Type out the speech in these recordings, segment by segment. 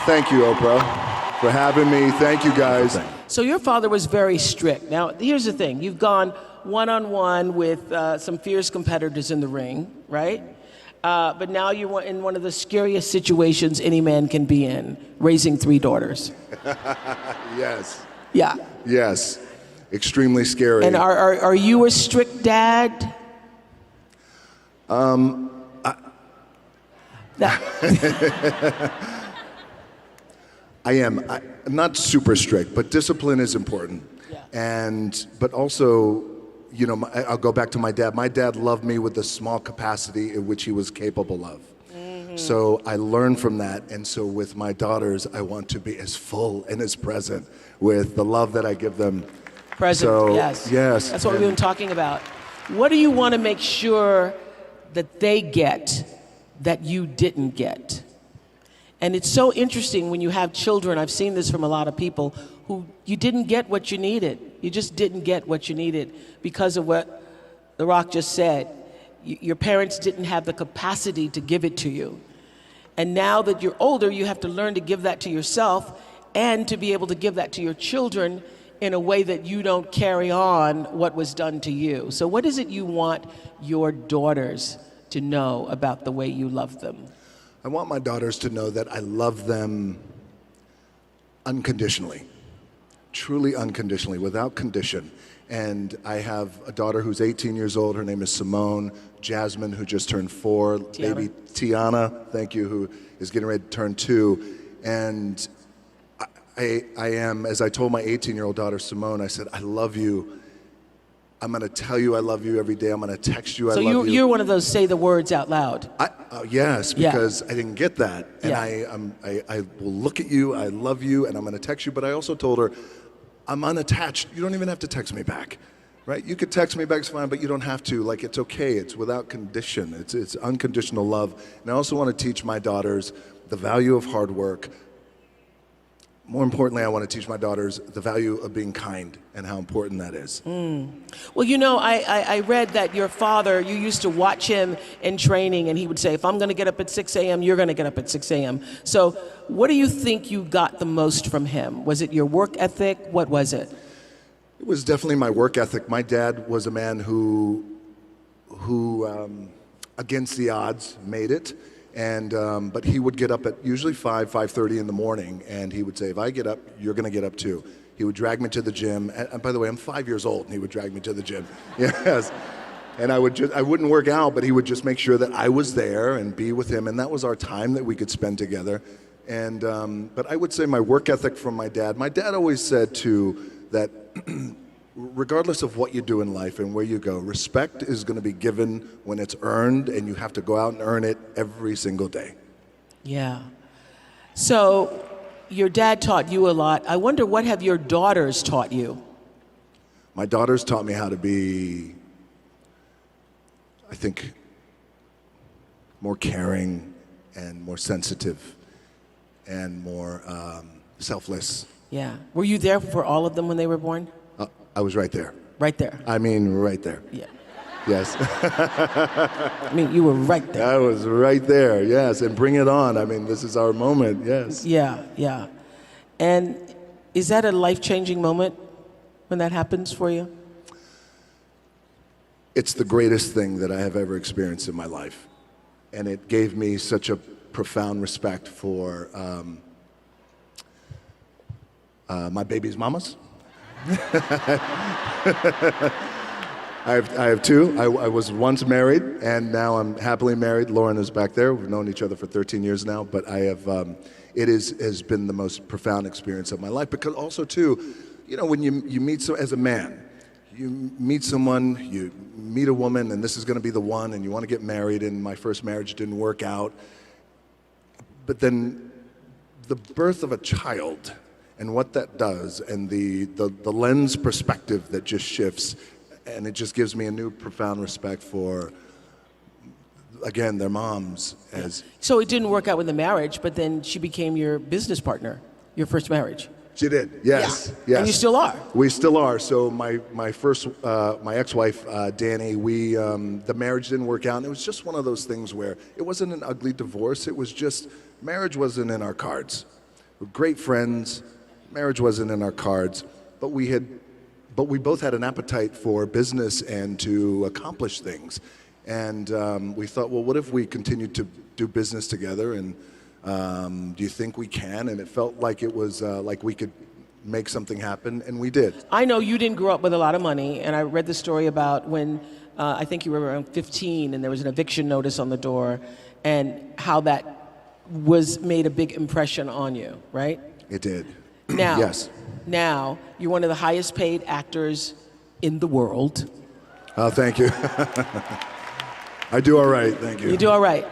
Thank you, Oprah, for having me. Thank you, guys. So your father was very strict. Now, here's the thing. You've gone one-on-one with some fierce competitors in the ring, right? But now you're in one of the scariest situations any man can be in, raising 3 daughters. Yes. Yeah. Yes. Extremely scary. And are you a strict dad? I am. I'm not super strict, but discipline is important. Yeah. But also, you know, I'll go back to my dad. My dad loved me with the small capacity in which he was capable of. Mm-hmm. So I learned from that. And so with my daughters, I want to be as full and as present with the love that I give them. Present, so, yes. Yes. That's what we've been talking about. What do you want to make sure that they get that you didn't get? And it's so interesting when you have children, I've seen this from a lot of people, who you didn't get what you needed. You just didn't get what you needed because of what The Rock just said. Your parents didn't have the capacity to give it to you. And now that you're older, you have to learn to give that to yourself and to be able to give that to your children in a way that you don't carry on what was done to you. So what is it you want your daughters to know about the way you love them? I want my daughters to know that I love them unconditionally, truly unconditionally, without condition. And I have a daughter who's 18 years old. Her name is Simone. Jasmine, who just turned 4. Tiana. Baby Tiana, thank you, who is getting ready to turn 2. And I am, as I told my 18-year-old daughter, Simone, I said, I love you. I'm going to tell you I love you every day. I'm going to text you I love you. So you're one of those say the words out loud. Yes, because I didn't get that. And Yeah. I will look at you, I love you, and I'm going to text you. But I also told her, I'm unattached. You don't even have to text me back, right? You could text me back, it's fine, but you don't have to. Like, it's okay. It's without condition. It's unconditional love. And I also want to teach my daughters the value of hard work. More importantly, I want to teach my daughters the value of being kind and how important that is. Well, you know, I read that your father, you used to watch him in training, and he would say, if I'm going to get up at 6 a.m., you're going to get up at 6 a.m. So what do you think you got the most from him? Was it your work ethic? What was it? It was definitely my work ethic. My dad was a man who against the odds, made it. But he would get up at usually 5:30 in the morning, and he would say, if I get up, you're going to get up too. He would drag me to the gym. And by the way, I'm 5 years old, and he would drag me to the gym. Yes. And I wouldn't work out, but he would just make sure that I was there and be with him. And that was our time that we could spend together. But I would say my work ethic from my dad always said too that regardless of what you do in life and where you go, respect is going to be given when it's earned, and you have to go out and earn it every single day. Yeah. So your dad taught you a lot. I wonder, what have your daughters taught you? My daughters taught me how to be, I think, more caring and more sensitive and more selfless. Yeah. Were you there for all of them when they were born? I was right there. Right there. I mean, right there. Yeah. Yes. I mean, you were right there. I was right there, yes. And bring it on. I mean, this is our moment, yes. Yeah, yeah. And is that a life-changing moment when that happens for you? It's the greatest thing that I have ever experienced in my life. And it gave me such a profound respect for my baby's mamas. I have 2. I was once married, and now I'm happily married. Lauren is back there. We've known each other for 13 years now, but it has been the most profound experience of my life. Because also too, you know, when you meet as a man, you meet someone, you meet a woman, and this is going to be the one, and you want to get married. And my first marriage didn't work out, but then the birth of a child and what that does, and the lens perspective that just shifts, and it just gives me a new profound respect for, again, their moms. So it didn't work out with the marriage, but then she became your business partner, your first marriage. She did, yes, yeah. yes. And you still are. We still are. So my ex-wife, Danny, the marriage didn't work out, and it was just one of those things where it wasn't an ugly divorce. It was just, marriage wasn't in our cards. We're great friends. Marriage wasn't in our cards, but we both had an appetite for business and to accomplish things. And we thought, well, what if we continued to do business together? And do you think we can? And it felt like it was like we could make something happen, and we did. I know you didn't grow up with a lot of money, and I read the story about when I think you were around 15 and there was an eviction notice on the door, and how that made a big impression on you, right? It did. Now, yes. Now, you're one of the highest paid actors in the world. Oh, thank you. I do all right, thank you. You do all right.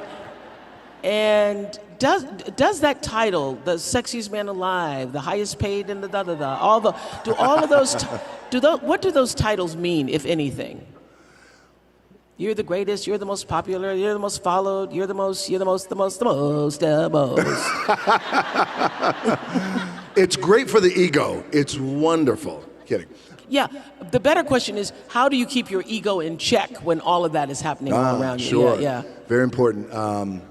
And does that title, the sexiest man alive, the highest paid in the what do those titles mean, if anything? You're the greatest, you're the most popular, you're the most followed, you're the most. It's great for the ego. It's wonderful. Kidding. Yeah, the better question is, how do you keep your ego in check when all of that is happening all around you? Sure. Yeah. Very important.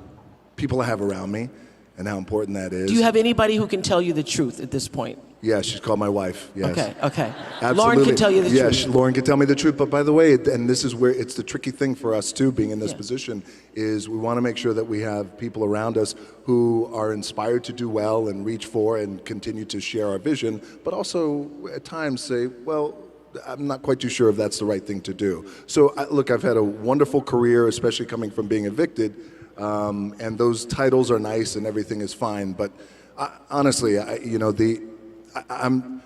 People I have around me and how important that is. Do you have anybody who can tell you the truth at this point? Yeah, she's called my wife. Yes. Okay. Absolutely. Lauren can tell you the truth. Yes, Lauren can tell me the truth. But by the way, and this is where it's the tricky thing for us too, being in this position, is we want to make sure that we have people around us who are inspired to do well and reach for and continue to share our vision, but also at times say, well, I'm not quite too sure if that's the right thing to do. So look, I've had a wonderful career, especially coming from being evicted, and those titles are nice and everything is fine. But honestly, I'm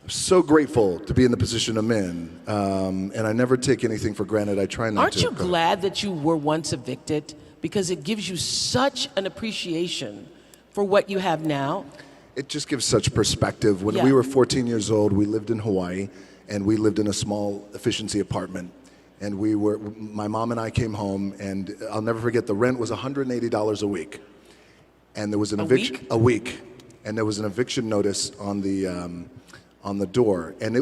so grateful to be in the position I'm in, and I never take anything for granted. I try not Aren't to. you glad that you were once evicted? Because it gives you such an appreciation for what you have now. It just gives such perspective. When we were 14 years old, we lived in Hawaii, and we lived in a small efficiency apartment. And my mom and I came home, and I'll never forget, the rent was $180 a week. And there was an eviction a week, and there was an eviction notice on the door. And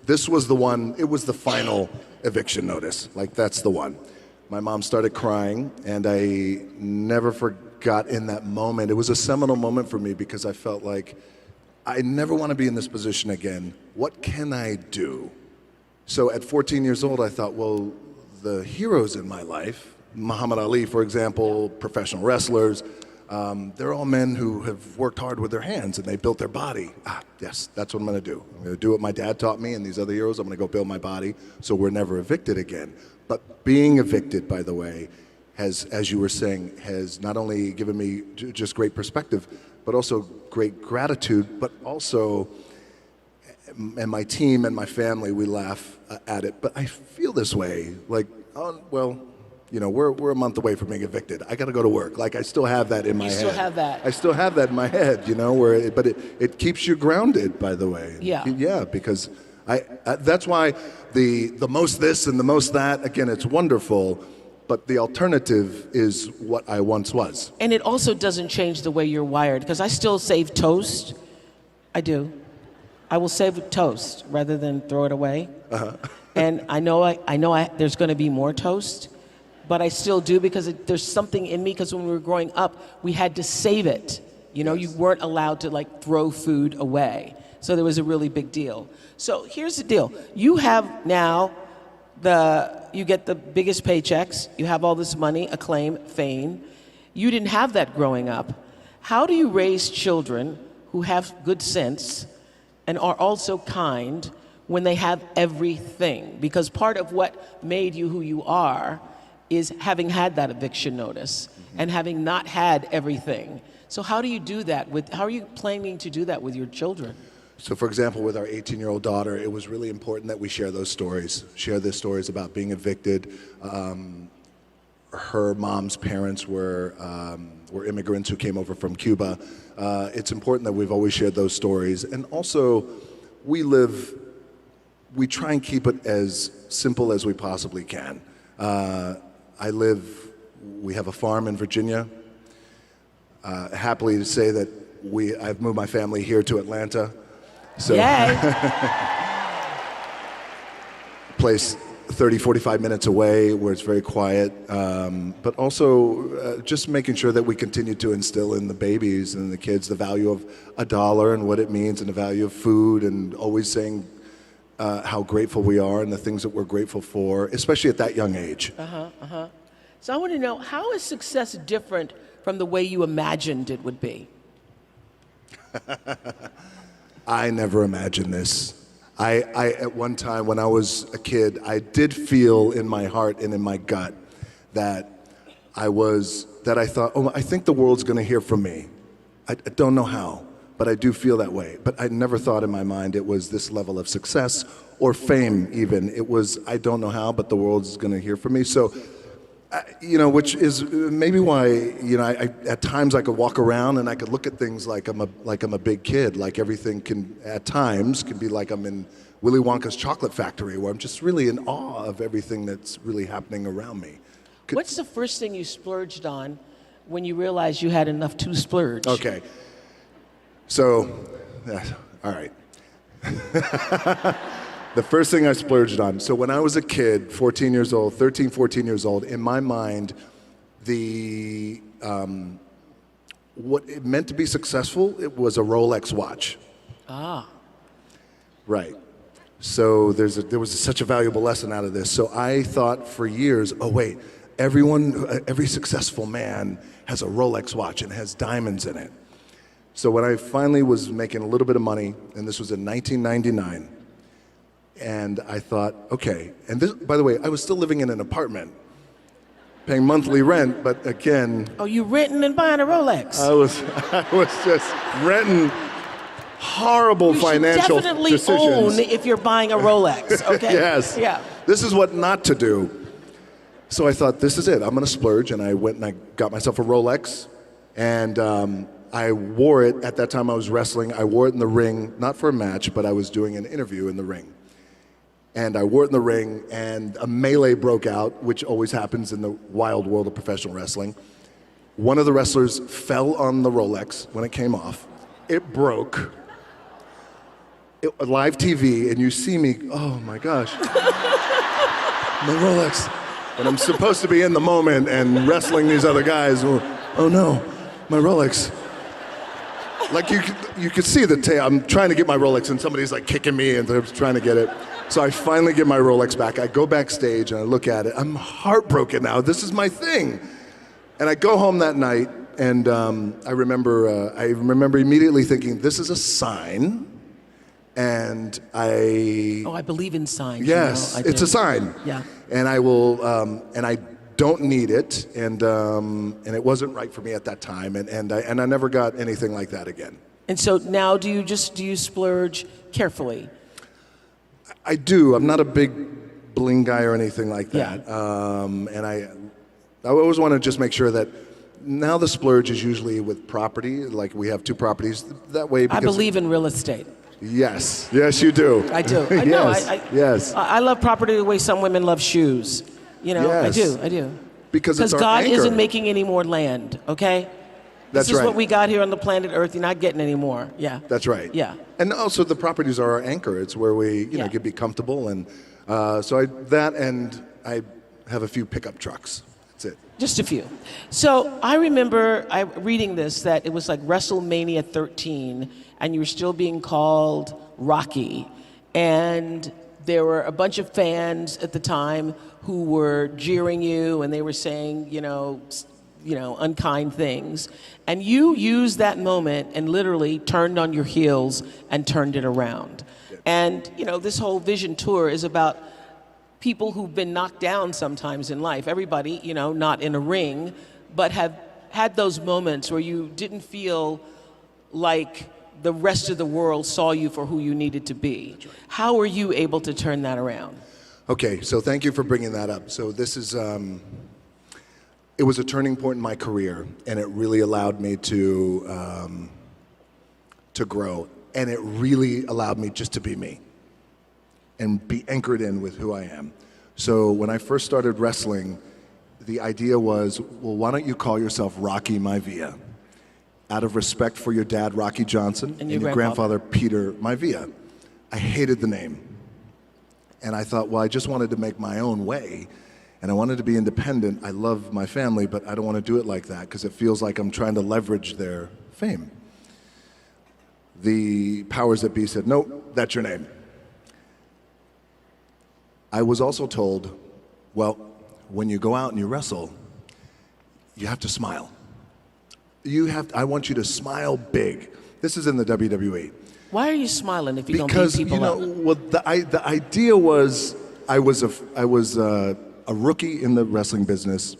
this was the one, it was the final eviction notice. Like, that's the one. My mom started crying, and I never forgot in that moment. It was a seminal moment for me because I felt like I never want to be in this position again. What can I do? So at 14 years old, I thought, well, the heroes in my life, Muhammad Ali, for example, professional wrestlers, they're all men who have worked hard with their hands and they built their body. Yes, that's what I'm going to do. I'm going to do what my dad taught me and these other heroes. I'm going to go build my body so we're never evicted again. But being evicted, by the way, has, as you were saying, has not only given me just great perspective, but also great gratitude, but also, and my team and my family, we laugh at it, but I feel this way, like, oh, well, you know, we're a month away from being evicted. I got to go to work. Like, I still have that in my head. You still have that. I still have that in my head, you know, but it keeps you grounded, by the way. Yeah. Yeah, because that's why the most this and the most that, again, it's wonderful, but the alternative is what I once was. And it also doesn't change the way you're wired, because I still save toast. I do. I will save toast rather than throw it away. Uh-huh. And I know there's going to be more toast, but I still do because there's something in me, because when we were growing up, we had to save it. You know, you weren't allowed to like throw food away. So there was a really big deal. So here's the deal. You have now you get the biggest paychecks. You have all this money, acclaim, fame. You didn't have that growing up. How do you raise children who have good sense and are also kind when they have everything? Because part of what made you who you are is having had that eviction notice and having not had everything. So how do you do that how are you planning to do that with your children? So for example, with our 18-year-old daughter, it was really important that we share those stories, share the stories about being evicted. Her mom's parents were immigrants who came over from Cuba. It's important that we've always shared those stories. And also, we try and keep it as simple as we possibly can. We have a farm in Virginia. Happily to say that I've moved my family here to Atlanta. So Yay! place 30, 45 minutes away where it's very quiet, but also just making sure that we continue to instill in the babies and the kids the value of $1 and what it means and the value of food, and always saying how grateful we are and the things that we're grateful for, especially at that young age. So I want to know, how is success different from the way you imagined it would be? I never imagined this. I at one time when I was a kid, I did feel in my heart and in my gut that I thought, oh, I think the world's going to hear from me. I don't know how, but I do feel that way. But I never thought in my mind it was this level of success or fame even. It was, I don't know how, but the world's going to hear from me. So, which is maybe why, at times I could walk around and I could look at things like I'm a big kid, like everything at times can be like I'm in Willy Wonka's chocolate factory, where I'm just really in awe of everything that's really happening around me. What's the first thing you splurged on when you realized you had enough to splurge? Okay. So, all right. The first thing I splurged on, so when I was a kid, 14 years old, in my mind, what it meant to be successful, it was a Rolex watch. Right. So there was such a valuable lesson out of this. So I thought for years, oh wait, every successful man has a Rolex watch and has diamonds in it. So when I finally was making a little bit of money, and this was in 1999, and I thought, okay, and this, by the way, I was still living in an apartment, paying monthly rent, but again... Oh, you renting and buying a Rolex? I was just renting horrible financial definitely decisions. Own if you're buying a Rolex, okay? Yes. Yeah. This is what not to do. So I thought, this is it, I'm gonna splurge, and I went and I got myself a Rolex, and I wore it, at that time I was wrestling, I wore it in the ring, not for a match, but I was doing an interview in the ring. And I wore it in the ring, and a melee broke out, which always happens in the wild world of professional wrestling. One of the wrestlers fell on the Rolex when it came off. It broke. Live TV, and you see me, oh my gosh. My Rolex. And I'm supposed to be in the moment and wrestling these other guys. Oh no, my Rolex. Like you could see the tail. I'm trying to get my Rolex, and somebody's like kicking me, and they're trying to get it. So I finally get my Rolex back. I go backstage and I look at it. I'm heartbroken now. This is my thing. And I go home that night, and I remember immediately thinking, this is a sign. And I believe in signs. Yes, it's a sign. Yeah. And I will, and I don't need it, and it wasn't right for me at that time, and I never got anything like that again. And so now, do you splurge carefully? I do. I'm not a big bling guy or anything like that. Yeah. And I always want to just make sure that now the splurge is usually with property, like we have 2 properties that way. I believe in real estate. Yes, you do. I do. I know. Yes. I love property the way some women love shoes. Yes. I do. Because it's our God anchor. isn't making any more land, okay? That's This is right. what we got here on the planet Earth. You're not getting any more. Yeah. That's right. Yeah. And also the properties are our anchor. It's where we, can be comfortable. And so I have a few pickup trucks. That's it. Just a few. So I remember reading this, that it was like WrestleMania 13, and you were still being called Rocky. And there were a bunch of fans at the time who were jeering you, and they were saying, unkind things. And you used that moment and literally turned on your heels and turned it around. Yeah. And, this whole Vision Tour is about people who've been knocked down sometimes in life. Everybody, not in a ring, but have had those moments where you didn't feel like the rest of the world saw you for who you needed to be. Right. How were you able to turn that around? Okay, so thank you for bringing that up. So this is, it was a turning point in my career, and it really allowed me to grow, and it really allowed me just to be me and be anchored in with who I am. So when I first started wrestling, the idea was, well, why don't you call yourself Rocky Maivia? Out of respect for your dad, Rocky Johnson, and your grandfather, Peter Maivia. I hated the name. And I thought, well, I just wanted to make my own way. And I wanted to be independent. I love my family, but I don't want to do it like that because it feels like I'm trying to leverage their fame. The powers that be said, nope, that's your name. I was also told, well, when you go out and you wrestle, you have to smile. I want you to smile big. This is in the WWE. Why are you smiling if you don't beat Because, people up? well, the idea was I was a rookie in the wrestling business.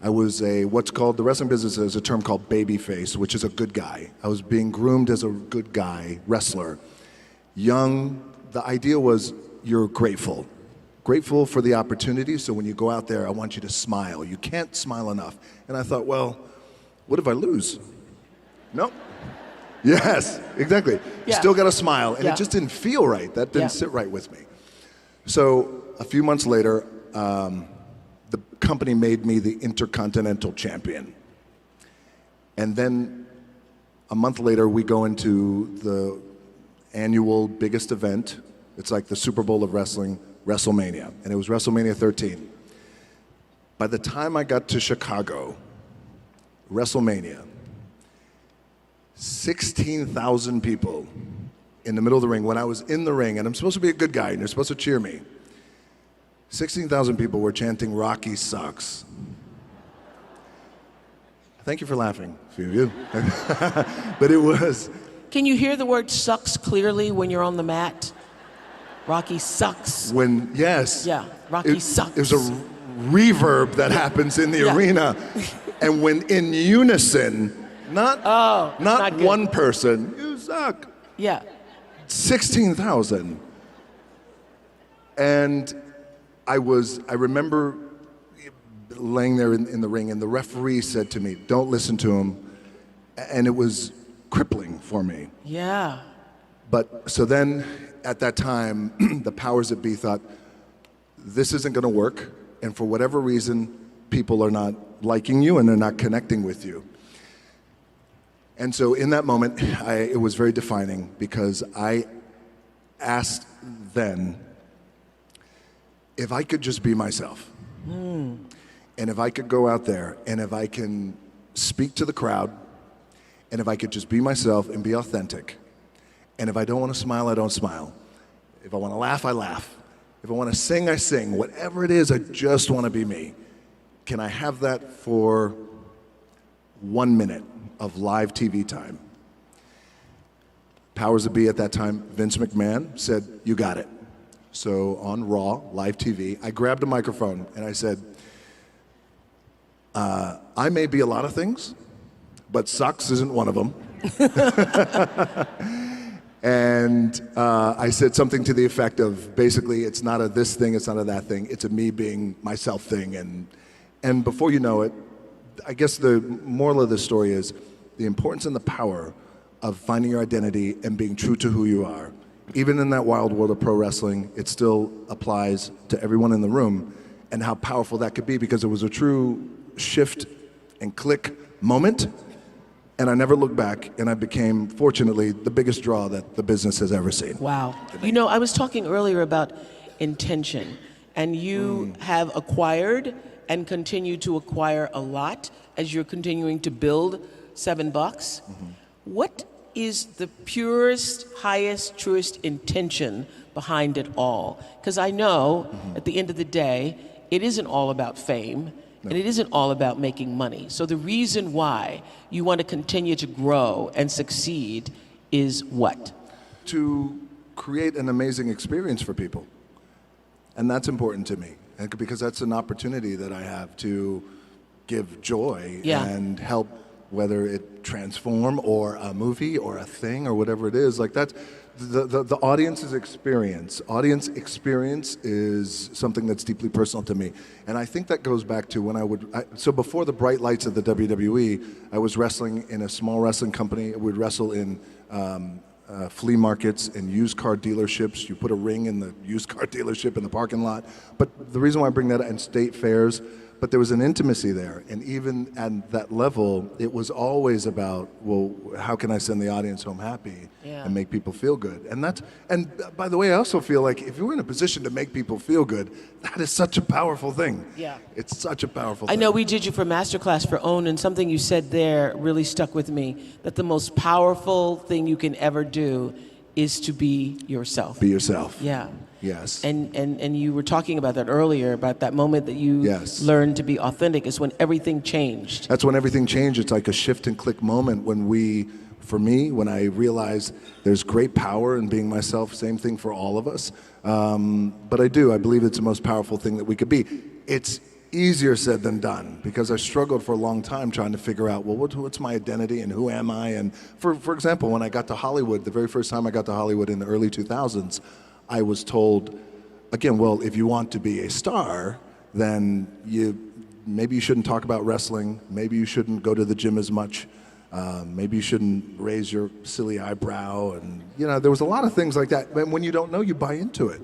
I was what's called, the wrestling business has a term called babyface, which is a good guy. I was being groomed as a good guy wrestler. Young, the idea was you're grateful. Grateful for the opportunity, so when you go out there, I want you to smile. You can't smile enough. And I thought, well, what if I lose? Nope. Yes, exactly. Yeah. Still got to smile. And Yeah. it just didn't feel right. That didn't sit right with me. So a few months later, the company made me the Intercontinental Champion. And then a month later, we go into the annual biggest event. It's like the Super Bowl of wrestling, WrestleMania. And it was WrestleMania 13. By the time I got to Chicago, WrestleMania, 16,000 people in the middle of the ring. When I was in the ring, and I'm supposed to be a good guy, and you're supposed to cheer me, 16,000 people were chanting, "Rocky sucks." Thank you for laughing, a few of you. But it was... Can you hear the word sucks clearly when you're on the mat? Rocky sucks. Yes. Yeah, Rocky sucks. There's a reverb that happens in the arena. And when in unison, not one person, you suck. Yeah. 16,000. And I remember laying there in the ring, and the referee said to me, don't listen to him. And it was crippling for me. Yeah. But so then at that time, the powers that be thought, this isn't going to work. And for whatever reason, people are not liking you and they're not connecting with you. And so in that moment, it was very defining because I asked then if I could just be myself. And if I could go out there and if I can speak to the crowd and if I could just be myself and be authentic. And if I don't want to smile, I don't smile. If I want to laugh, I laugh. If I want to sing, I sing. Whatever it is, I just want to be me. Can I have that for 1 minute of live TV time? Powers that be at that time, Vince McMahon said, you got it. So on Raw, live TV, I grabbed a microphone and I said, I may be a lot of things, but sucks isn't one of them. And I said something to the effect of, basically, it's not a this thing, it's not a that thing, it's a me being myself thing. And before you know it, I guess the moral of this story is the importance and the power of finding your identity and being true to who you are. Even in that wild world of pro wrestling, it still applies to everyone in the room, and how powerful that could be, because it was a true shift and click moment. And I never looked back, and I became, fortunately, the biggest draw that the business has ever seen. Wow. You know, I was talking earlier about intention, and you have acquired and continue to acquire a lot as you're continuing to build $7. What is the purest, highest, truest intention behind it all? Because I know at the end of the day, it isn't all about fame. No. And it isn't all about making money. So the reason why you want to continue to grow and succeed is what? To create an amazing experience for people. And that's important to me, because that's an opportunity that I have to give joy and help, whether it transform or a movie or a thing or whatever it is. Like that's the audience's experience. Audience experience is something that's deeply personal to me. And I think that goes back to when so before the bright lights of the WWE, I was wrestling in a small wrestling company. We'd wrestle in flea markets and used car dealerships. You put a ring in the used car dealership in the parking lot. But the reason why I bring that up, and state fairs, but there was an intimacy there. And even at that level, it was always about, well, how can I send the audience home happy and make people feel good? And by the way, I also feel like if you're in a position to make people feel good, that is such a powerful thing. Yeah. It's such a powerful thing. I know we did you for Masterclass for OWN, and something you said there really stuck with me, that the most powerful thing you can ever do is to be yourself. Be yourself. Yeah. Yes. And you were talking about that earlier, about that moment that you learned to be authentic is when everything changed. That's when everything changed. It's like a shift and click moment for me, when I realized there's great power in being myself, same thing for all of us. But I believe it's the most powerful thing that we could be. It's easier said than done, because I struggled for a long time trying to figure out, well, what's my identity and who am I? And for example, when I got to Hollywood, the very first time I got to Hollywood in the early 2000s, I was told, again, well, if you want to be a star, then maybe you shouldn't talk about wrestling, maybe you shouldn't go to the gym as much, maybe you shouldn't raise your silly eyebrow, and there was a lot of things like that. And when you don't know, you buy into it.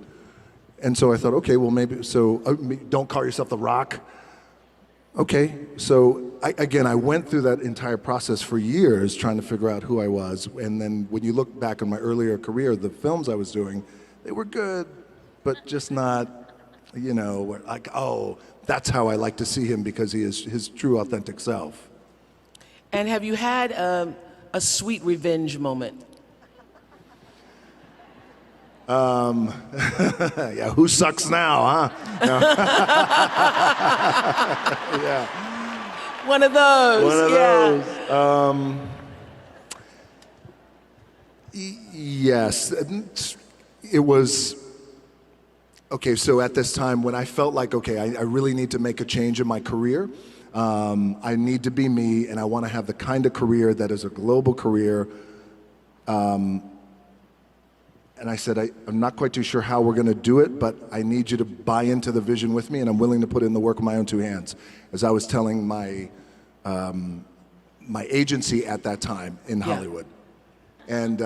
And so I thought, okay, well maybe, so don't call yourself The Rock. Okay, so I went through that entire process for years trying to figure out who I was. And then when you look back on my earlier career, the films I was doing, they were good, but just not, like, oh, that's how I like to see him, because he is his true authentic self. And have you had a sweet revenge moment? Yeah, who sucks now, huh? No. Yeah. One of those. One of those. Yes. It was, okay, so at this time when I felt like, okay, I really need to make a change in my career. I need to be me, and I want to have the kind of career that is a global career. And I said, I'm not quite too sure how we're going to do it, but I need you to buy into the vision with me, and I'm willing to put in the work with my own two hands. As I was telling my agency at that time in Hollywood. And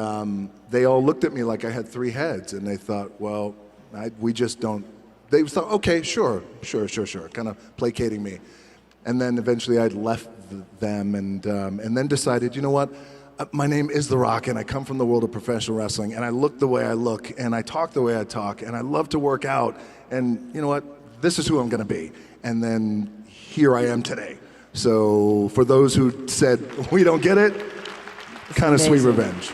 they all looked at me like I had three heads, and they thought, well, we just don't. They thought, okay, sure, kind of placating me. And then eventually I'd left them and then decided, you know what? My name is The Rock, and I come from the world of professional wrestling, and I look the way I look, and I talk the way I talk, and I love to work out, and you know what? This is who I'm going to be. And then here I am today. So for those who said, we don't get it, kind of sweet revenge.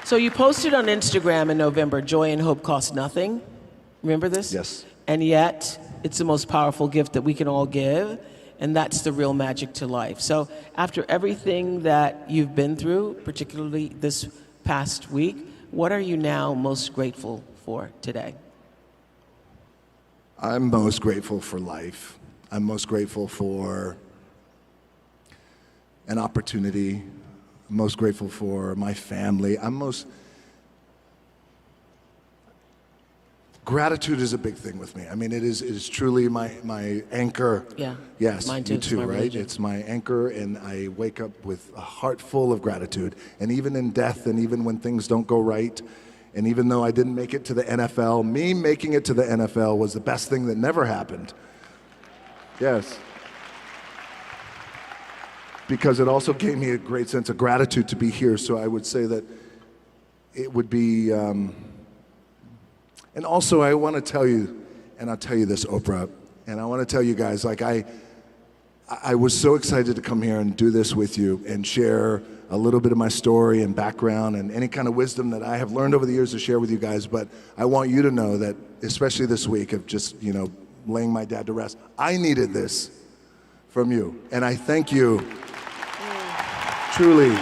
So you posted on Instagram in November, joy and hope cost nothing. Remember this? Yes. And yet, it's the most powerful gift that we can all give, and that's the real magic to life. So after everything that you've been through, particularly this past week, what are you now most grateful for today? I'm most grateful for life. I'm most grateful for an opportunity. I'm most grateful for my family. Gratitude is a big thing with me. I mean, it is truly my anchor. Yeah. Yes, mine too. you too, right? Religion. It's my anchor, and I wake up with a heart full of gratitude. And even in death, and even when things don't go right, and even though I didn't make it to the NFL, me making it to the NFL was the best thing that never happened. Yes. Because it also gave me a great sense of gratitude to be here. So I would say that it would be, and also I want to tell you, and I'll tell you this, Oprah, and I want to tell you guys, like I was so excited to come here and do this with you and share a little bit of my story and background and any kind of wisdom that I have learned over the years to share with you guys. But I want you to know that, especially this week of just, laying my dad to rest, I needed this from you. And I thank you, truly.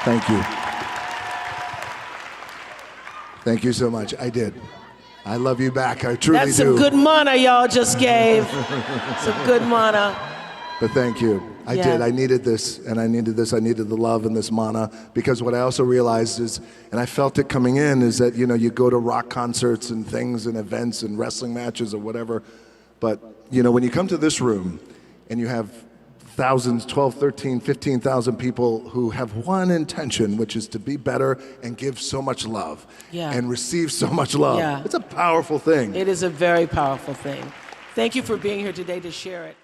Thank you. Thank you so much. I did. I love you back. I truly do. That's some good mana y'all just gave. Some good mana. But thank you. I did. I needed this, and I needed this. I needed the love and this mana, because what I also realized is, and I felt it coming in, is that, you go to rock concerts and things and events and wrestling matches or whatever, but you know, when you come to this room and you have thousands, 12, 13, 15,000 people who have one intention, which is to be better and give so much love and receive so much love. It's a powerful thing. It is a very powerful thing. Thank you for being here today to share it.